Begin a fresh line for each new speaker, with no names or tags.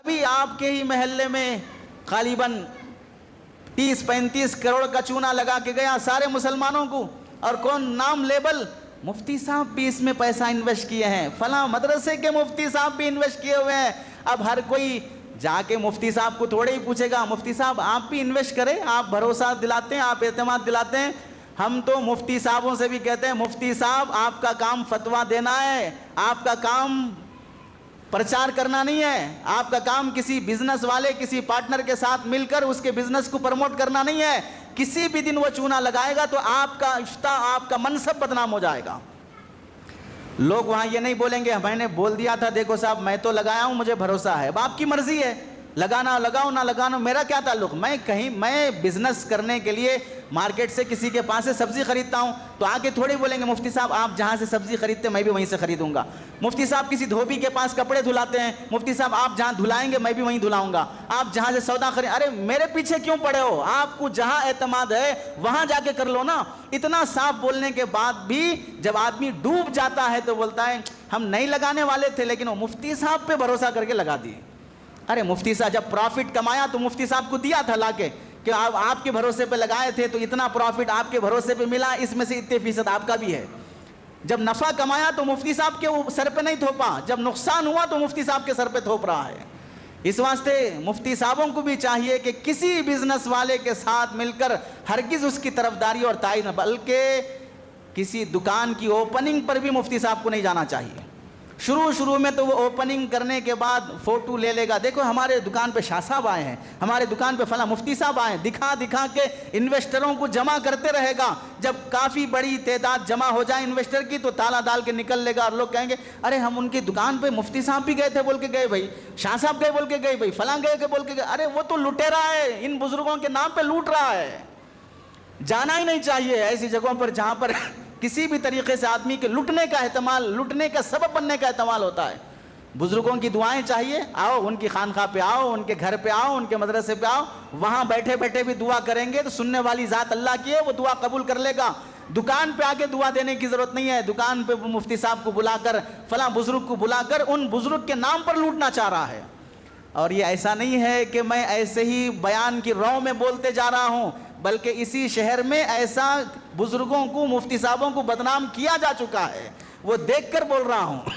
بھی آپ کے ہی محلے میں غالباً 30-35 کروڑ کا چونا لگا کے گیا سارے مسلمانوں کو، اور کون نام لیبل، مفتی صاحب بھی اس میں پیسہ انویسٹ کیے ہیں، فلاں مدرسے کے مفتی صاحب بھی انویسٹ کیے ہوئے ہیں۔ اب ہر کوئی جا کے مفتی صاحب کو تھوڑے ہی پوچھے گا مفتی صاحب آپ بھی انویسٹ کریں، آپ بھروسہ دلاتے ہیں، آپ اعتماد دلاتے ہیں۔ ہم تو مفتی صاحبوں سے بھی کہتے ہیں مفتی صاحب آپ کا کام فتویٰ دینا ہے، آپ کا کام پرچار کرنا نہیں ہے، آپ کا کام کسی بزنس والے کسی پارٹنر کے ساتھ مل کر اس کے بزنس کو پروموٹ کرنا نہیں ہے۔ کسی بھی دن وہ چونا لگائے گا تو آپ کا عفتہ، آپ کا منصب بدنام ہو جائے گا۔ لوگ وہاں یہ نہیں بولیں گے میں نے بول دیا تھا دیکھو صاحب میں تو لگایا ہوں مجھے بھروسہ ہے، اب آپ کی مرضی ہے، لگانا لگاؤ نہ لگانا میرا کیا تعلق۔ میں بزنس کرنے کے لیے مارکیٹ سے کسی کے پاس سے سبزی خریدتا ہوں تو آ کے تھوڑی بولیں گے مفتی صاحب آپ جہاں سے سبزی خریدتے میں بھی وہیں سے خریدوں گا۔ مفتی صاحب کسی دھوبی کے پاس کپڑے دھلاتے ہیں، مفتی صاحب آپ جہاں دھلائیں گے میں بھی وہیں دھلاؤں گا۔ آپ جہاں سے سودا ارے میرے پیچھے کیوں پڑے ہو، آپ کو جہاں اعتماد ہے وہاں جا کے کر لو نا۔ اتنا صاف بولنے کے بعد بھی جب آدمی ڈوب جاتا ہے تو بولتا ہے ہم نہیں لگانے والے تھے لیکن وہ مفتی صاحب پہ بھروسہ کر کے لگا دیے۔ ارے مفتی صاحب جب پروفٹ کمایا تو مفتی صاحب کو دیا تھا لا کے کہ آپ کے بھروسے پہ لگائے تھے تو اتنا پروفٹ آپ کے بھروسے پہ ملا، اس میں سے اتنے فیصد آپ کا بھی ہے۔ جب نفع کمایا تو مفتی صاحب کے سر پہ نہیں تھوپا، جب نقصان ہوا تو مفتی صاحب کے سر پہ تھوپ رہا ہے۔ اس واسطے مفتی صاحبوں کو بھی چاہیے کہ کسی بزنس والے کے ساتھ مل کر ہرگز اس کی طرفداری اور تائید نہ، بلکہ کسی دکان کی اوپننگ پر بھی مفتی صاحب کو نہیں جانا چاہیے۔ شروع میں تو وہ اوپننگ کرنے کے بعد فوٹو لے لے گا، دیکھو ہمارے دکان پہ شاہ صاحب آئے ہیں، ہمارے دکان پہ فلاں مفتی صاحب آئے ہیں، دکھا کے انویسٹروں کو جمع کرتے رہے گا۔ جب کافی بڑی تعداد جمع ہو جائے انویسٹر کی تو تالا ڈال کے نکل لے گا اور لوگ کہیں گے ارے ہم ان کی دکان پہ مفتی صاحب بھی گئے تھے بول کے گئے بھائی، شاہ صاحب گئے بول کے گئے بھائی، فلاں گئے بول کے گئے۔ ارے وہ تو لٹیرا ہے، ان بزرگوں کے نام پہ لوٹ رہا ہے۔ جانا ہی نہیں چاہیے ایسی جگہوں پر جہاں پر کسی بھی طریقے سے آدمی کے لٹنے کا احتمال، لٹنے کا سبب بننے کا احتمال ہوتا ہے۔ بزرگوں کی دعائیں چاہیے، آؤ ان کی خانقاہ پہ آؤ، ان کے گھر پہ آؤ، ان کے مدرسے پہ آؤ، وہاں بیٹھے بیٹھے بھی دعا کریں گے تو سننے والی ذات اللہ کی ہے، وہ دعا قبول کر لے گا۔ دکان پہ آگے دعا دینے کی ضرورت نہیں ہے، دکان پہ مفتی صاحب کو بلا کر فلاں بزرگ کو بلا کر ان بزرگ کے نام پر لوٹنا چاہ رہا ہے۔ اور یہ ایسا نہیں ہے کہ میں ایسے ہی بیان کی رو میں بولتے جا رہا ہوں، بلکہ اسی شہر میں ایسا بزرگوں کو، مفتی صاحبوں کو بدنام کیا جا چکا ہے، وہ دیکھ کر بول رہا ہوں۔